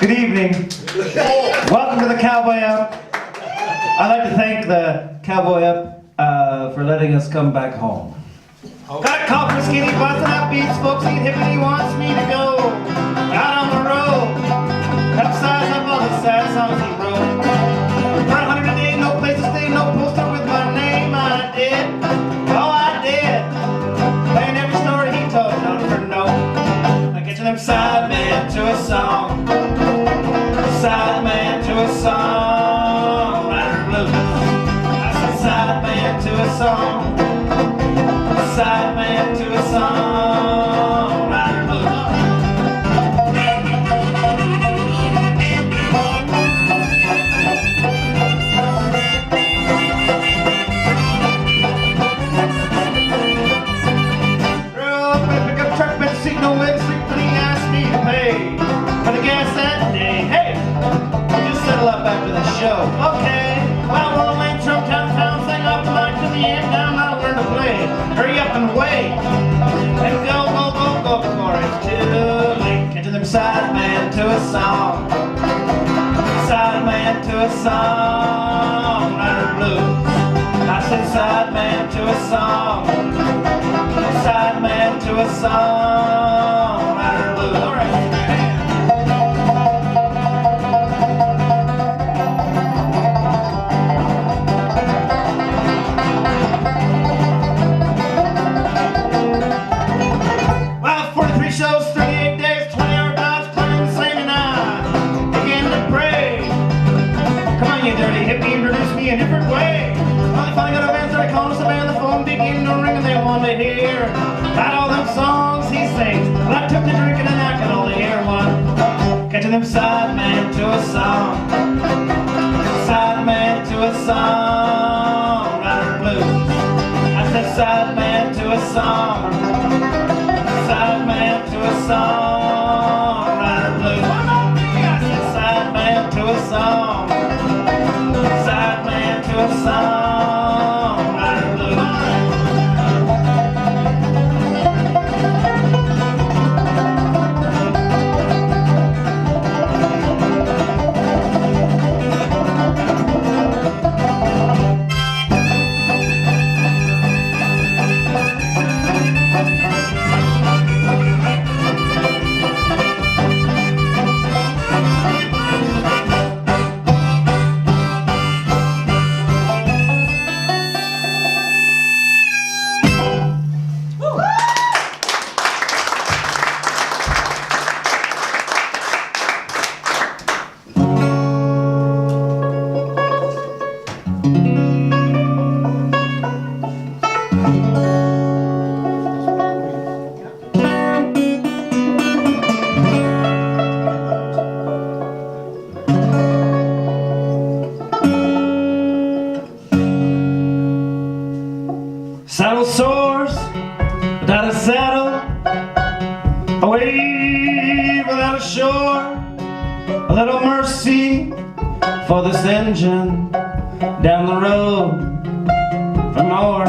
Good evening. Welcome to the Cowboy Up. I'd like to thank the Cowboy Up for letting us come back home. Got a call for Skinny busting up beats, folks. He hippity wants me to go out on the road. Upsize up all the sad songs he wrote. For 100 a day, no place to stay, no poster with my name. I did, oh I did. Playing every story he told, note for note. I get to them Sideman to a song. Sideman to a song. Writer blues. I said Sideman to a song. Sideman to a song, writer blues. Drove up in a pickup truck, bench seat, no way to sleep, but he asked me to pay for the gas that day. Hey, just settle up after the show. Okay, well, roll lane, truck downtown, sing off the line to the end, down, I'll learn to play. Hurry up and wait, and go, go, go, go before it's too late. Get to them Sideman to a song. Sideman to a song, writer blues. I said Sideman to a song. Sideman to a song, writer blues. All right. Shows, 38 days, 20-hour drives, climbing the same and I begin to pray. Come on, you dirty hippie, introduce me a different way. Finally got a band, started calling us a band, the phone began to ring and they wanted to hear about all them songs he sings. Well, I took the drinking and I could only hear one. Catching them Sideman to a song. Sideman to a song, writer blues. I said Sideman to a song. Sideman to a song, writer blues. I said Sideman to a song. Sideman to a song, writer blues. Saddle sores without a saddle, a wave without a shore, a little mercy for this engine down the road for more.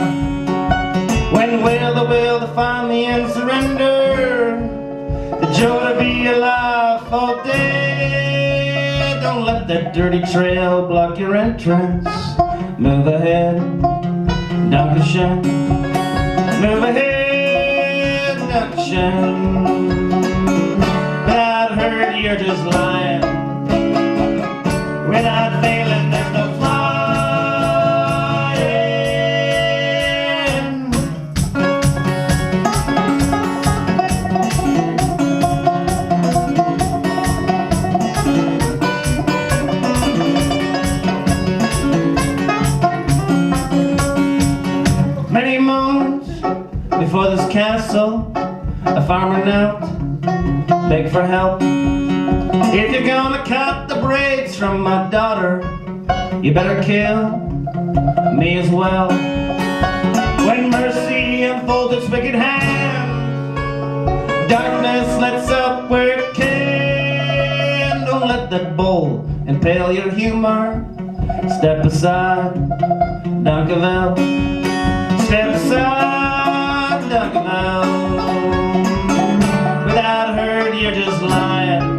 When will the will to find the end surrender, the joy to be alive for dead. Don't let that dirty trail block your entrance. Move ahead, Dankeschön. Move ahead, Dankeschön. Without hurt, you're just lying. Without failing, there's no flying. Many moons before this castle, a farmer knelt, begged for help. If you're gonna cut the braids from my daughter, you better kill me as well. When mercy unfolds its wicked hand, darkness lets up where it can. Don't let that bowl impale your humor. Step aside, Dunkerville. Step aside, Dunkerville. Without hurt, you're just lying.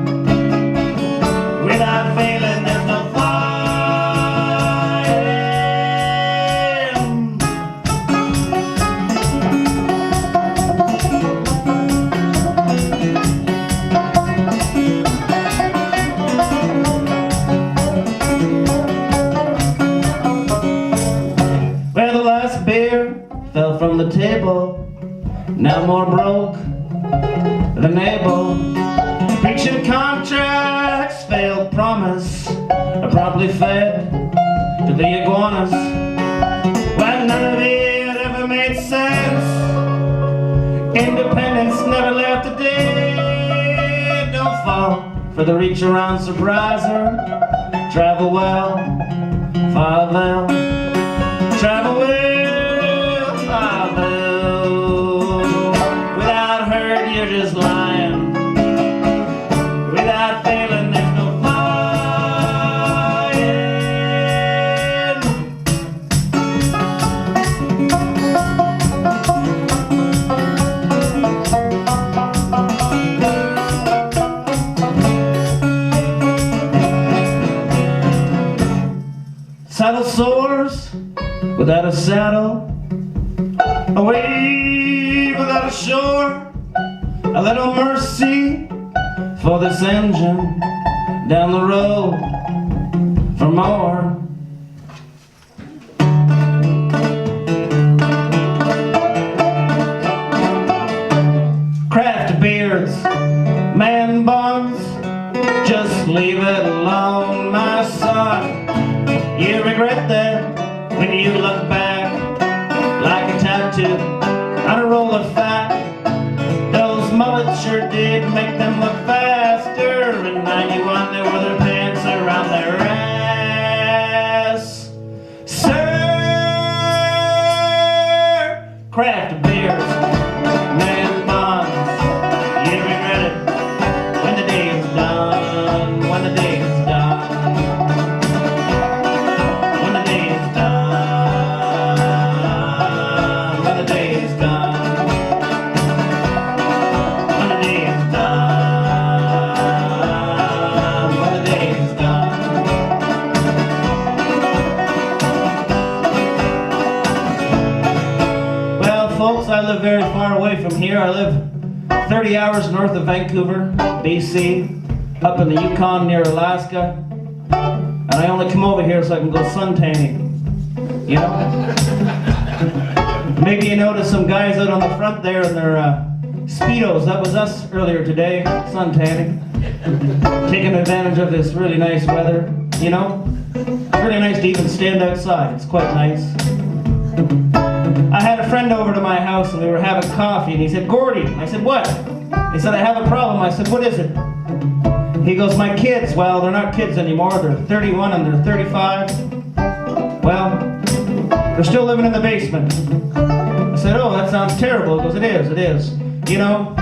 more broke than able. Preaching contracts, failed promise, promptly fed to the iguanas. When none of it ever made sense, independence never left a day. Don't fall for the reach around surpriser. Travel well, farewell. Travel well, farewell. Without hurt, you're just lying. Without failing, there's no saddle sores without a saddle, a wave without a shore, a little mercy for this engine down the road for more. Craft Beards Man Buns, just leave it alone, my son. You regret that when you look back, like a tattoo on a roll of fat. Those mullets sure did make them look faster. In 91 they wore their pants around their ass. Sir, Craft Beards Man Buns, you regret it when the day is done, when the day is done. I live very far away from here. I live 30 hours north of Vancouver, BC, up in the Yukon near Alaska. And I only come over here so I can go suntanning, you know? Maybe you notice some guys out on the front there in their Speedos. That was us earlier today, suntanning. Taking advantage of this really nice weather, you know? It's really nice to even stand outside. It's quite nice. I had a friend over to my house and we were having coffee and he said, "Gordie." I said, "What?" He said, "I have a problem." I said, "What is it?" He goes, "My kids, well, they're not kids anymore. They're 31 and they're 35. Well, they're still living in the basement." I said, "Oh, that sounds terrible." He goes, "It is. You know,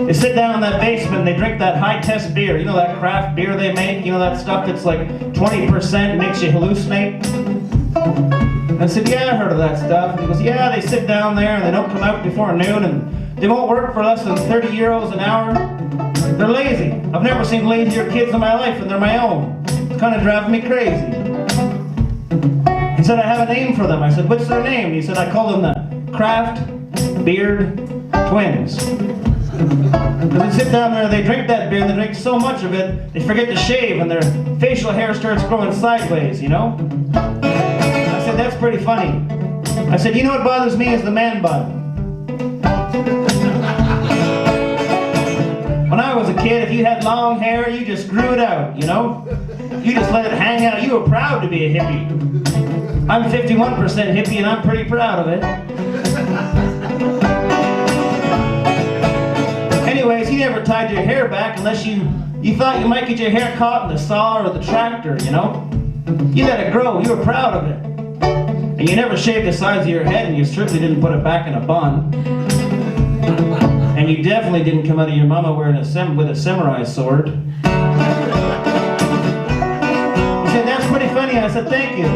they sit down in that basement and they drink that high-test beer. You know that craft beer they make? You know that stuff that's like 20% makes you hallucinate?" I said, "Yeah, I heard of that stuff." He goes, "Yeah, they sit down there and they don't come out before noon and they won't work for less than 30 euros an hour. They're lazy. I've never seen lazier kids in my life and they're my own. It's kind of driving me crazy." He said, "I have a name for them." I said, "What's their name?" He said, "I call them the Craft Beard Twins. They sit down there, they drink that beer, and they drink so much of it, they forget to shave and their facial hair starts growing sideways, you know?" I said, "That's pretty funny." I said, "You know what bothers me is the man bun. When I was a kid, if you had long hair, you just grew it out, you know? You just let it hang out. You were proud to be a hippie. I'm 51% hippie and I'm pretty proud of it." Anyways, you never tied your hair back unless you thought you might get your hair caught in the saw or the tractor, you know? You let it grow. You were proud of it. And you never shaved the sides of your head, and you certainly didn't put it back in a bun. And you definitely didn't come out of your mama wearing with a samurai sword. He said, "That's pretty funny." I said, "Thank you."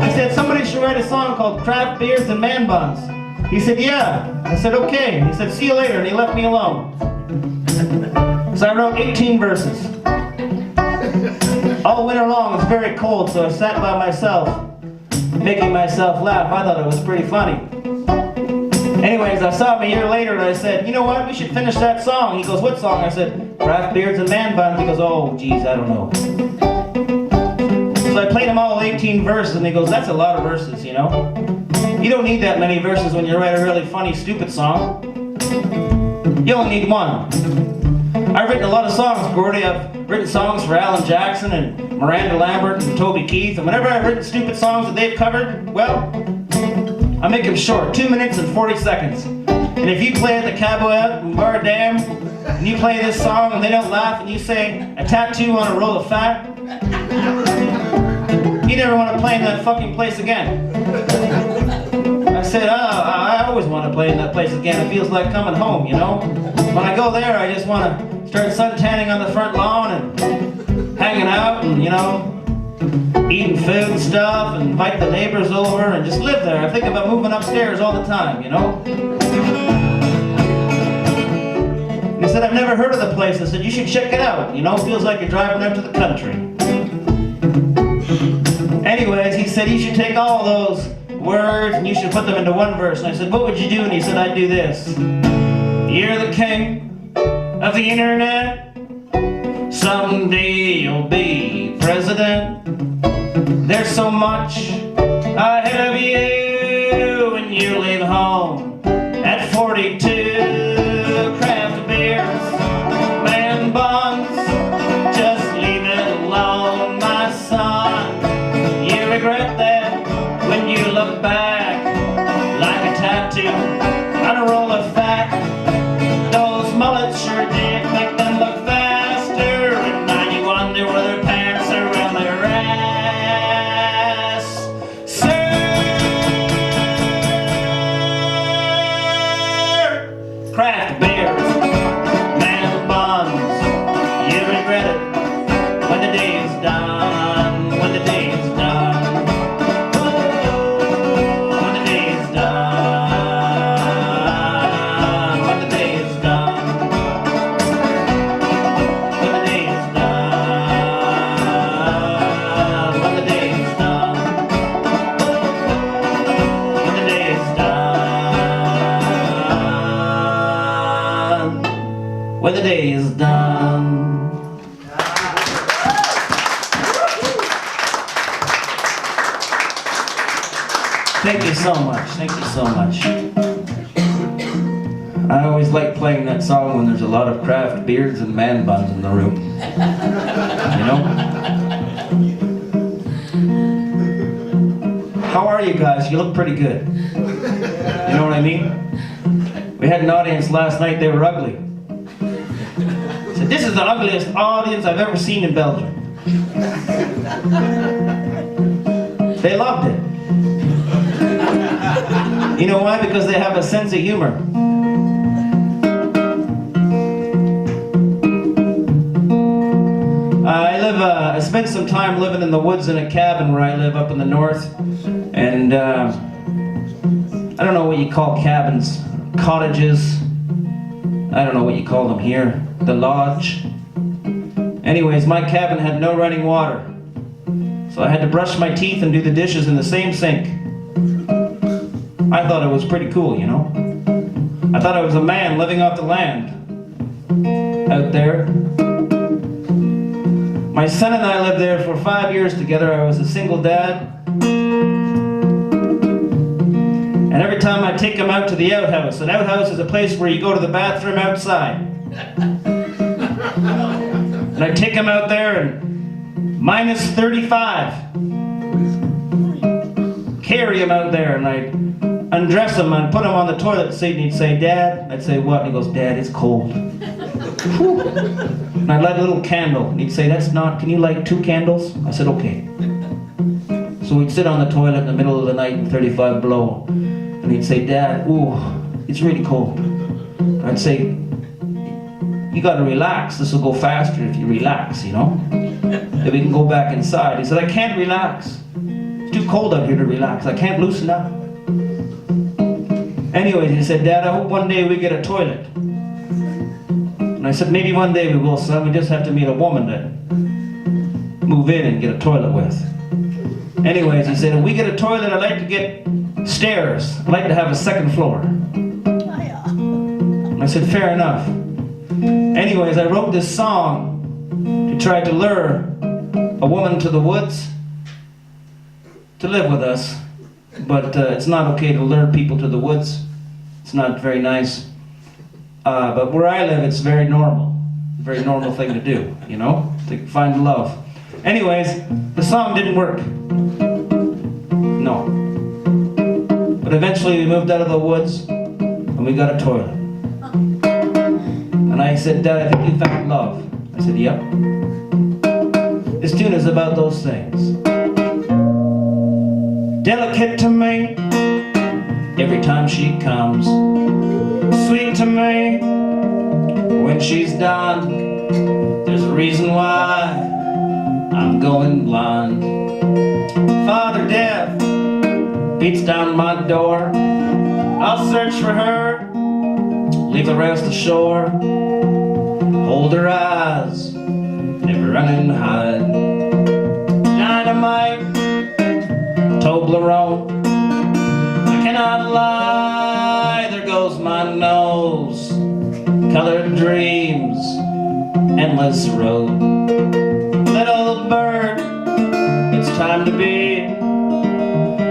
I said, "Somebody should write a song called Craft Beards and Man Buns." He said, "Yeah." I said, "Okay." He said, "See you later," and he left me alone. So I wrote 18 verses. All winter long, it's very cold, so I sat by myself, making myself laugh. I thought it was pretty funny. Anyways, I saw him a year later and I said, "You know what, we should finish that song." He goes, "What song?" I said, "Craft Beards and Man Buns." He goes, "Oh, geez, I don't know." So I played him all 18 verses and he goes, "That's a lot of verses, you know?" You don't need that many verses when you write a really funny, stupid song. You only need one. I've written a lot of songs, Gordie. I've written songs for Alan Jackson and Miranda Lambert and Toby Keith, and whenever I've written stupid songs that they've covered, well, I make them short, 2 minutes and 40 seconds. And if you play at the cabaret in Bardam, and you play this song and they don't laugh, and you say, a tattoo on a roll of fat, you never want to play in that fucking place again. I said, I always want to play in that place again. It feels like coming home, you know? When I go there, I just want to start suntanning on the front lawn and hanging out and, you know, eating food and stuff and invite the neighbors over and just live there. I think about moving upstairs all the time, you know? And he said, I've never heard of the place. I said, you should check it out. You know, it feels like you're driving out to the country. Anyways, he said, you should take all those words and you should put them into one verse. And I said, what would you do? And he said, I'd do this. You're the king of the internet. Someday you'll be president. There's so much ahead of you when you leave home at 42. Craft Beards Man Buns, just leave it alone, my son. You regret that when you look back like a tattoo on a roll of fat. Those mullets sure did make them look faster, and now you wonder where their pants are around their ass. Sir, Craft Beards Man Buns, you regret it when the day is done, when the day is done. When the day is done, when the day is done, when the day is done, when the day is done, when the day is done, when the day is done. Thank you so much. Thank you so much. I always like playing that song when there's a lot of craft beards and man buns in the room. You know? How are you guys? You look pretty good. You know what I mean? We had an audience last night, they were ugly. I said, this is the ugliest audience I've ever seen in Belgium. They loved it. You know why? Because they have a sense of humor. I spent some time living in the woods in a cabin where I live up in the north. And I don't know what you call cabins. Cottages. I don't know what you call them here. The lodge. Anyways, my cabin had no running water. So I had to brush my teeth and do the dishes in the same sink. I thought it was pretty cool, you know? I thought I was a man living off the land out there. My son and I lived there for 5 years together. I was a single dad. And every time I take him out to the outhouse, an outhouse is a place where you go to the bathroom outside. And I take him out there and minus 35. Carry him out there and I undress him and put him on the toilet seat and he'd say, Dad? I'd say, what? And he goes, Dad, it's cold. And I'd light a little candle and he'd say, that's not, can you light 2 candles? I said, okay. So we'd sit on the toilet in the middle of the night in 35 below and he'd say, Dad, ooh, it's really cold. I'd say, you gotta relax, this will go faster if you relax, you know? Then we can go back inside. He said, I can't relax. It's too cold out here to relax. I can't loosen up. Anyways, he said, Dad, I hope one day we get a toilet. And I said, maybe one day we will, son. We just have to meet a woman to move in and get a toilet with. Anyways, he said, if we get a toilet, I'd like to get stairs. I'd like to have a 2nd floor. And I said, fair enough. Anyways, I wrote this song to try to lure a woman to the woods to live with us but it's not okay to lure people to the woods. It's not very nice. But where I live, it's very normal. Very normal thing to do, you know, to find love. Anyways, the song didn't work. No. But eventually we moved out of the woods and we got a toilet. And I said, Dad, I think you found love. I said, yep. This tune is about those things. Delicate to me every time she comes. Sweet to me when she's done. There's a reason why I'm going blind. Father Death beats down my door. I'll search for her, leave the rest ashore. Hold her eyes, never run and hide. Dynamite, Toblerone. I cannot lie, there goes my nose. Colored dreams, endless road. Little bird, it's time to be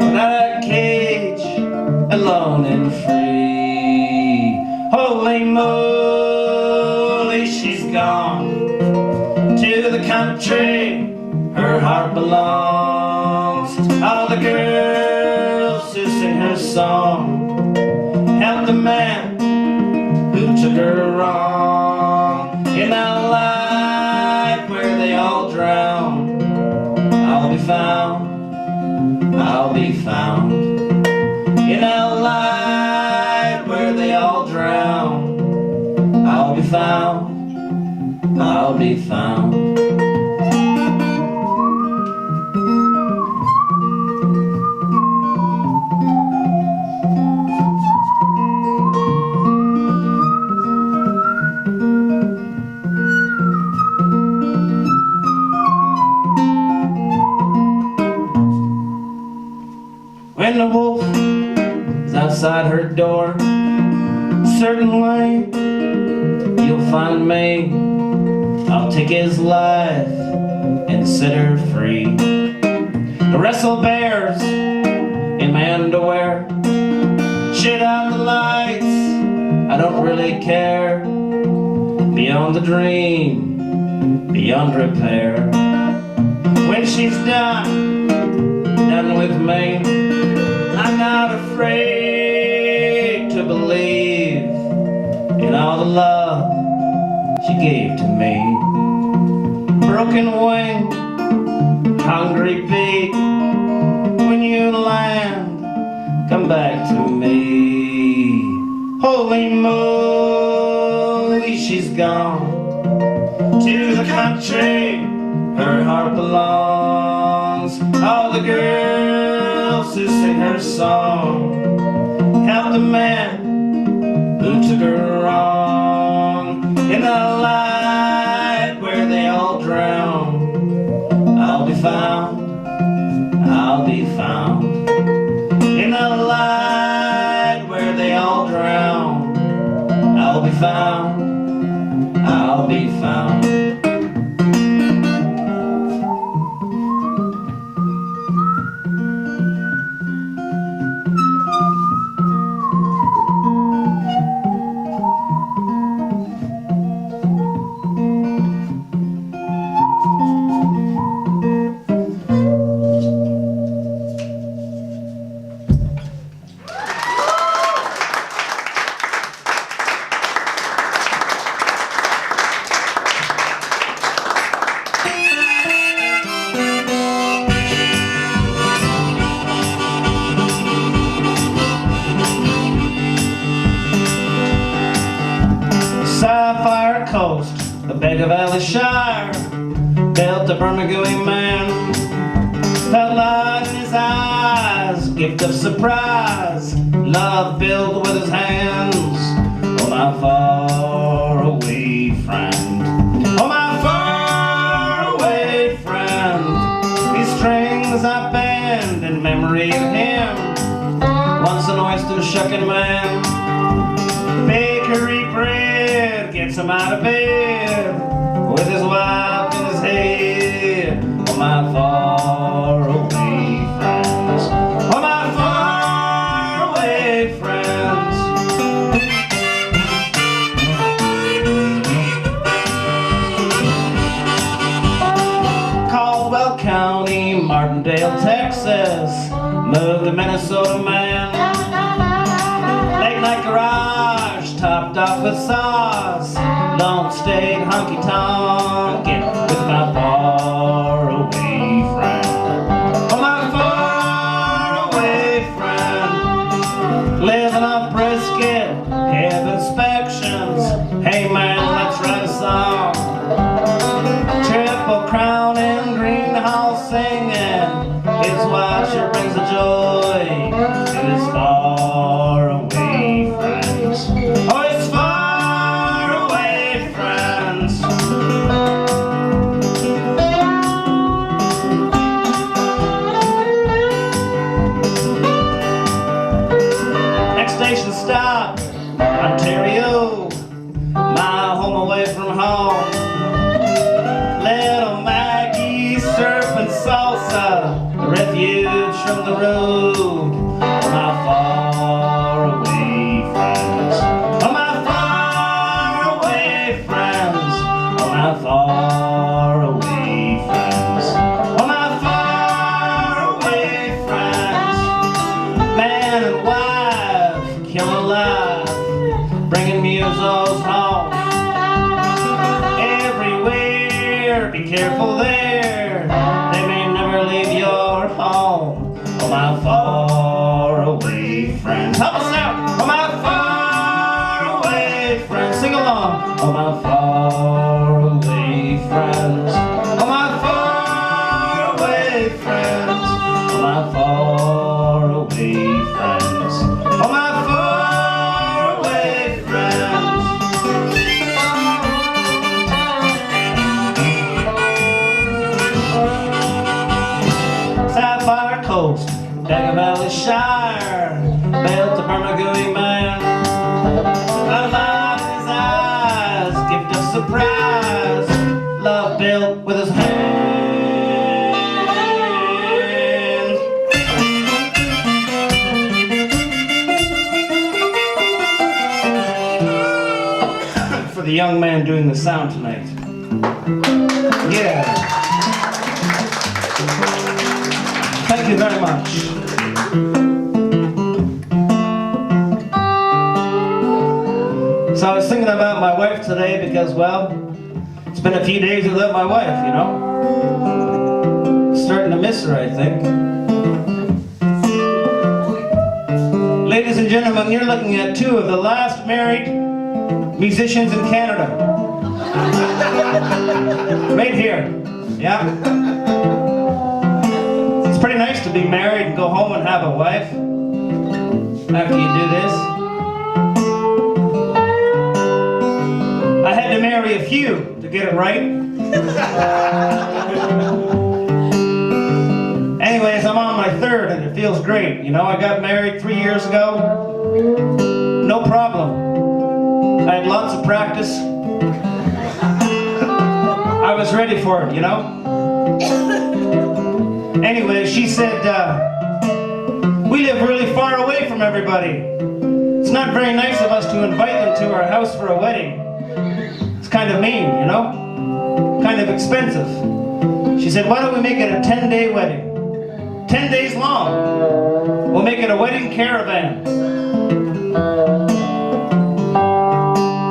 without a cage, alone and free. Holy moly, she's gone to the country her heart belongs. All the girls who sing her song help the man who took her wrong. In that life where they all drown, I'll be found, I'll be found. In that life where they all drown, I'll be found, I'll be found. When the wolf is outside her door, certainly you'll find me. I'll take his life and set her free. To wrestle bears in my underwear, shit out the lights, I don't really care. Beyond the dream, beyond repair. When she's done with me, I'm not afraid to believe in all the love she gave to me. Broken wing, hungry beak, when you land, come back to me. Holy moly, she's gone to the country her heart belongs. All the girls who sing her song help the man who took her wrong. In the light where they all drown, I'll be found, I'll be found. In the light where they all drown, I'll be found, I'll be found. Sapphire Coast, the beg of Alishire, built a Bermagui man. Felt light in his eyes, gift of surprise, love built with his hands. Oh my far away friend, oh my far away friend, these strings I bend in memory of him, once an oyster shucking man. Bakery bread gets him out of bed with his wife in his head. Oh my far away friends, oh my far Martindale, Texas, moved to Minnesota, man. Late night garage, topped off with sauce. Long stayed honky-tonkin' with my far-away friend. Oh, my far-away friend, living off brisket, have inspections. Hey man, let's write a song. Triple Crown and Greenhouse singing. His wife sure brings the joy to his far-away friends. Oh, his far-away friends. Next station stop, Ontario, my home away from home. Little Maggie surfing salsa, a refuge from the road. My far-away friends. Oh, my far-away friends. Oh, my far-away friends. Oh, my far-away friends. Man and wife, killing alive, bringing musos home. Everywhere, be careful there. They may never leave your home. Oh, my far-away friends. Help us out. Oh, my far-away friends. Sing along. Oh, my far-away friends. Oh, my far-away friends. Oh, my far-away friends. Oh, my far-away friends. Sapphire Coast, Dagger Valley Shire, built a Bermagui man. Out of his eyes, gift of surprise, love built with his hand. For the young man doing the sound tonight. Yeah. Thank you very much. So I was thinking about my wife today because, well, it's been a few days without my wife, you know. Starting to miss her, I think. Ladies and gentlemen, you're looking at two of the last married musicians in Canada. Right here. Yeah. It's pretty nice to be married and go home and have a wife after you do this. I had to marry a few to get it right. Anyways, I'm on my third and it feels great. You know, I got married 3 years ago. No problem. I had lots of practice. I was ready for it, you know. Anyway, she said, we live really far away from everybody. It's not very nice of us to invite them to our house for a wedding. It's kind of mean, you know? Kind of expensive. She said, why don't we make it a 10-day wedding? 10 days long. We'll make it a wedding caravan.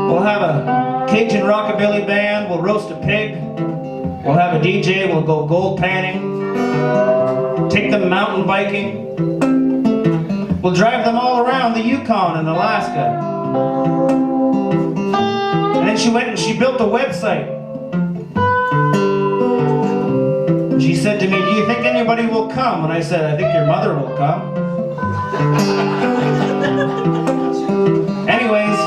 We'll have a Cajun rockabilly band. We'll roast a pig. We'll have a DJ. We'll go gold panning. Take them mountain biking. We'll drive them all around the Yukon and Alaska. And then she went and she built a website. She said to me, do you think anybody will come? And I said, I think your mother will come. Anyways,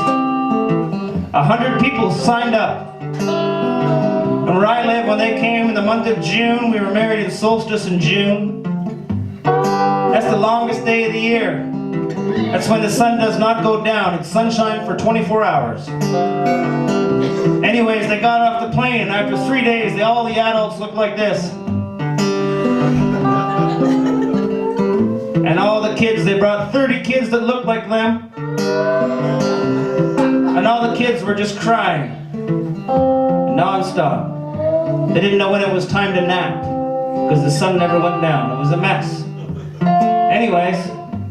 100 people signed up. And where I live, when they came in the month of June, we were married in solstice in June. That's the longest day of the year. That's when the sun does not go down. It's sunshine for 24 hours. Anyways, they got off the plane, and after 3 days, all the adults looked like this. And all the kids, they brought 30 kids that looked like them. And all the kids were just crying. Non-stop. They didn't know when it was time to nap. because the sun never went down. It was a mess. Anyways,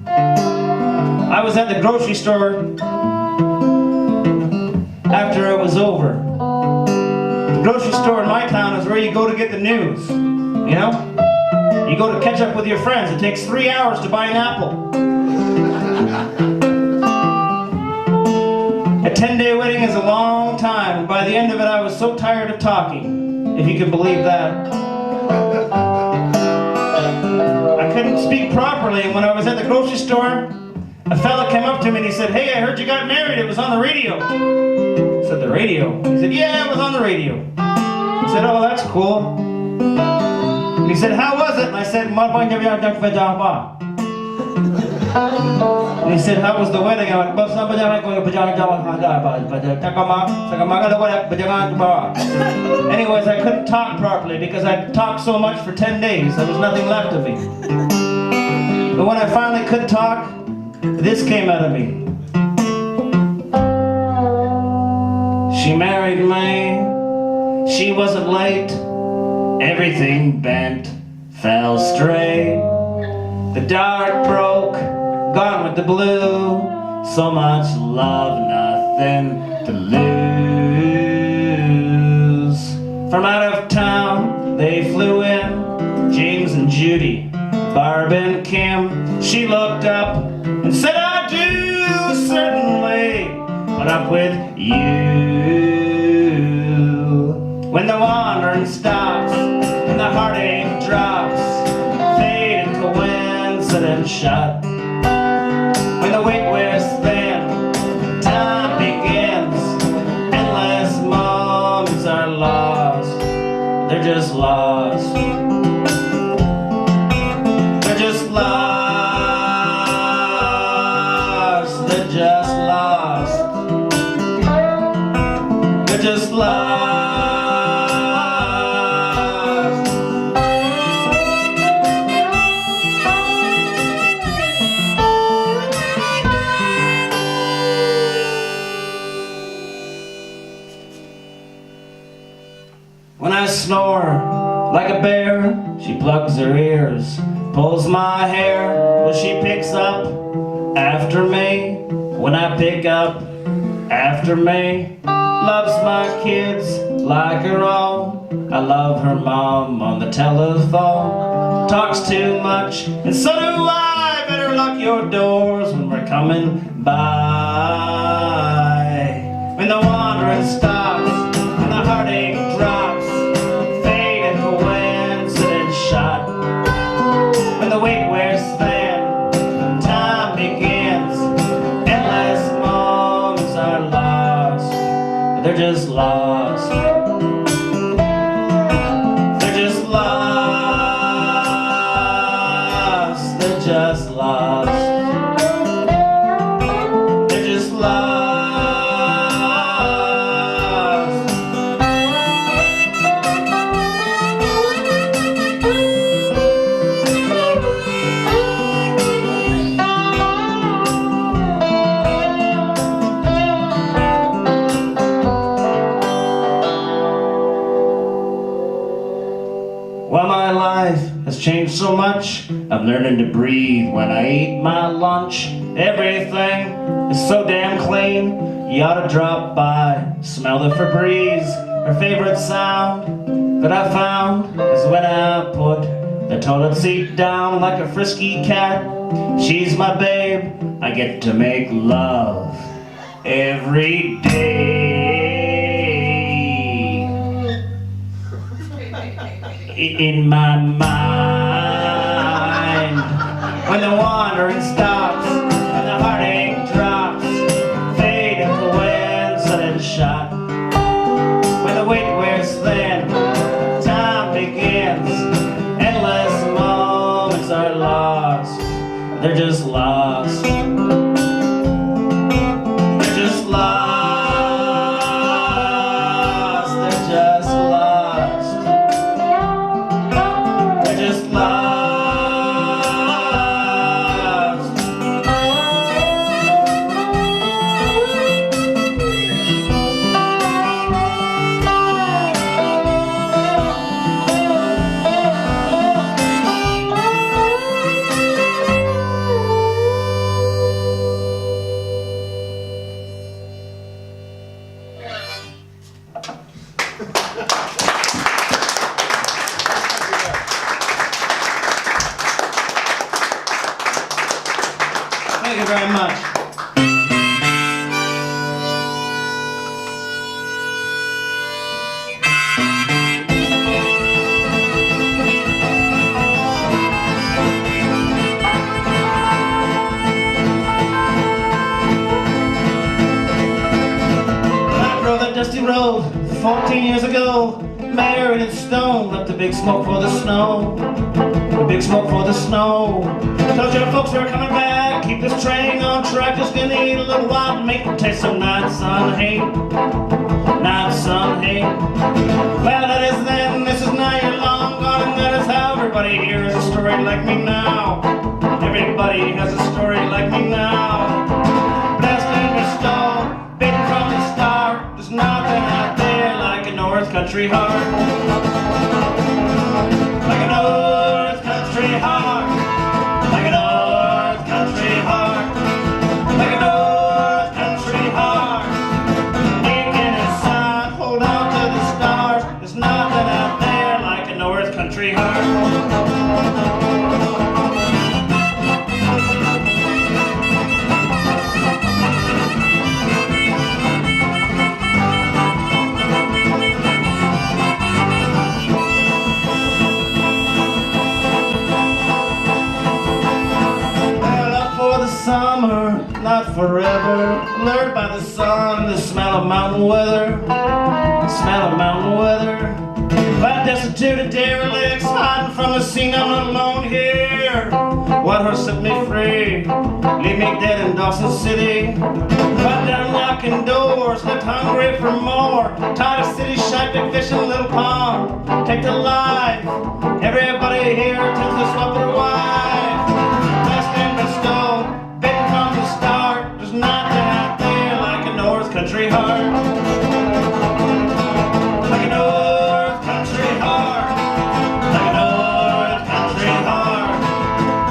I was at the grocery store after it was over. The grocery store in my town is where you go to get the news, you know? You go to catch up with your friends. It takes 3 hours to buy an apple. A 10-day wedding is a long time, and by the end of it I was so tired of talking, if you can believe that. I couldn't speak properly, and when I was at the grocery store, a fella came up to me and he said, "Hey, I heard you got married, it was on the radio." I said, "The radio?" He said, "Yeah, it was on the radio." I said, "Oh, that's cool." And he said, "How was it?" And I said, and he said, "How was the wedding?" I went, anyways, I couldn't talk properly because I'd talked so much for 10 days. There was nothing left of me. But when I finally could talk, this came out of me. She married me, she wasn't late, everything bent, fell straight. The dark broke, gone with the blue, so much love, nothing to lose. From out of town, they flew in, James and Judy, Barb and Kim. She looked up and said, "I do certainly put up with you." When the wandering stops and the heartache drops, fate and coincidence shut. When the weight wears thin, time begins, endless moments are lost. They're just lost. They're just lost. They're just lost. They're just lost. When I snore like a bear, she plugs her ears, pulls my hair, well, she picks up after me. When I pick up after me, loves my kids like her own. I love her mom on the telephone, talks too much, and so do I. Better lock your doors when we're coming by. When the wandering stops and the heartache drops, fate and coincidence shot. When the weight wears thin, time begins, endless moments are lost. They're just lost. They're just lost. They're just lost. They're just lost. Well, my life has changed so much. I'm learning to breathe when I eat my lunch. Everything is so damn clean. You ought to drop by, smell the Febreze. Her favorite sound that I found is when I put the toilet seat down like a frisky cat. She's my babe, I get to make love every day. In my mind, when the wandering stops and the heartache drops, fate and coincidence shot. When the weight wears thin, time begins, endless moments are lost. They're just lost. They're just lost. They're just lost. They're just lost. you very much. Dusty road 14 years ago, married in stone, left a big smoke for the snow, a big smoke for the snow. Told your folks we're coming back, keep this train on track, just gonna eat a little while and make it taste some night sun hate, night sun hate. Well, that is then, this is now, you're long gone, and that is how everybody here has a story like me now. Everybody has a story like me now. Blessed and restored, bitten from the start. There's nothing out there like a North Country heart. Like a North Country heart. Like a North Country heart. Like a North Country heart. Aching inside, hold on to the stars. There's nothing out there like a North Country heart. Summer, not forever, lured by the sun, the smell of mountain weather, the smell of mountain weather. By destitute derelicts, hiding from the scene, I'm not alone here. White horse set me free, leave me dead in Dawson City. Right down knocking doors, left hungry for more. Tired of city shite, big fish in a little pond. Take the life, everybody here tends to swap their wife. Blessed and bestowed, bitten from the start. There's nothing out there like a North Country heart. Like a North Country heart. Like a North Country heart.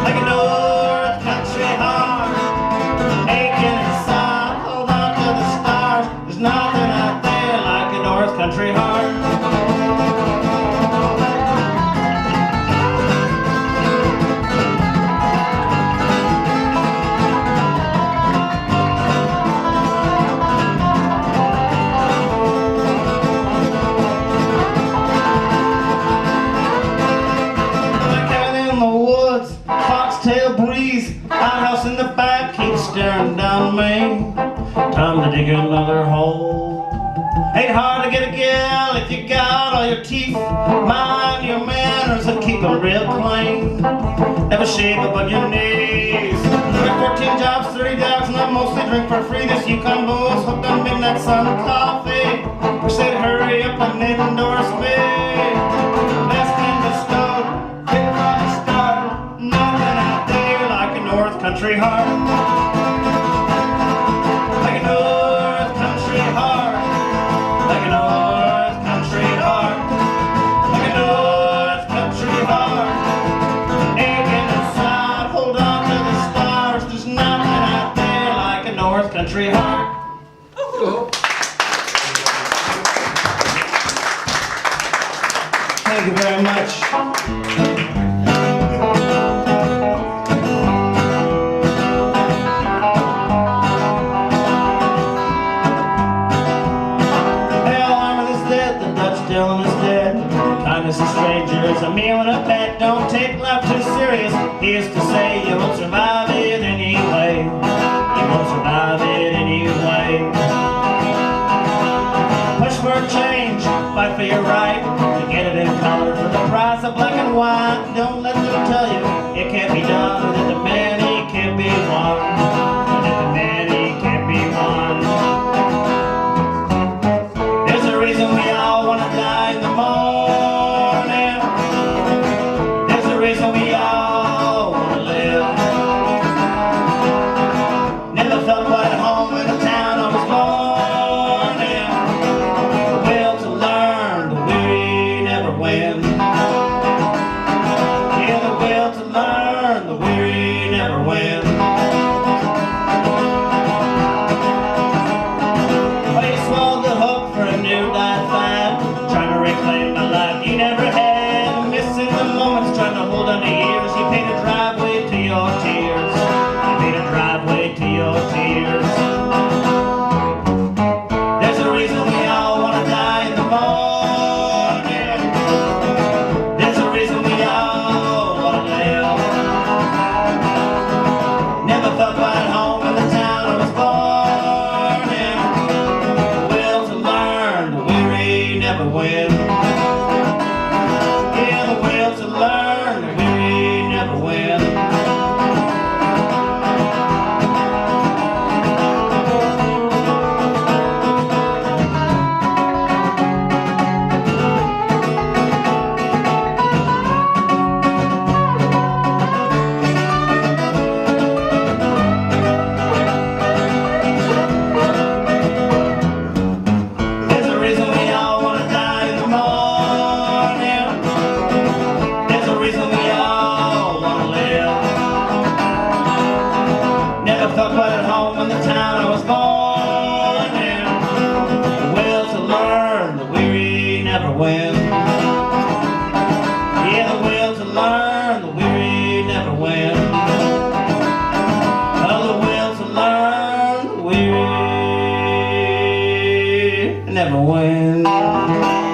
Like a North Country heart. Aching inside, hold on to the stars. There's nothing out there like a North Country heart. Outhouse in the back keeps staring down me. Time to dig another hole. Ain't hard to get a gal if you got all your teeth. Mind your manners and keep them real clean. Never shave above your knees. Work 14 jobs, 30 dogs, and I mostly drink for free. This Yukon booze hooked on midnight sun coffee. Wish they'd hurry up and endorse me. Last in the stove, hit from the start. Nothing out there like a North Country heart. Like a North Country heart. Like a North Country heart. Like a North Country heart. Aching inside, hold on to the stars. There's nothing out there like a North Country heart. Thank you very much. Kindness to strangers, a meal and a bet. Don't take life too serious. Here's to say you won't survive it anyway. You won't survive it anyway. Push for a change, fight for your right to get it in color for the price of black and white. Don't let them tell you it can't be done, that the many can't be won, that the many can't be won. There's a reason we all want to die in the morning. There's a reason we all want to live. Never felt quite at home in the town I was born in. The will to learn, the weary never win. Yeah, the will to learn, the weary never win. Well, you swallowed the hook for a new diet fad, trying to reclaim the life you never had. Missing the moments, trying to hold on to years. You paid a driveway to your tears. You paid a driveway never win.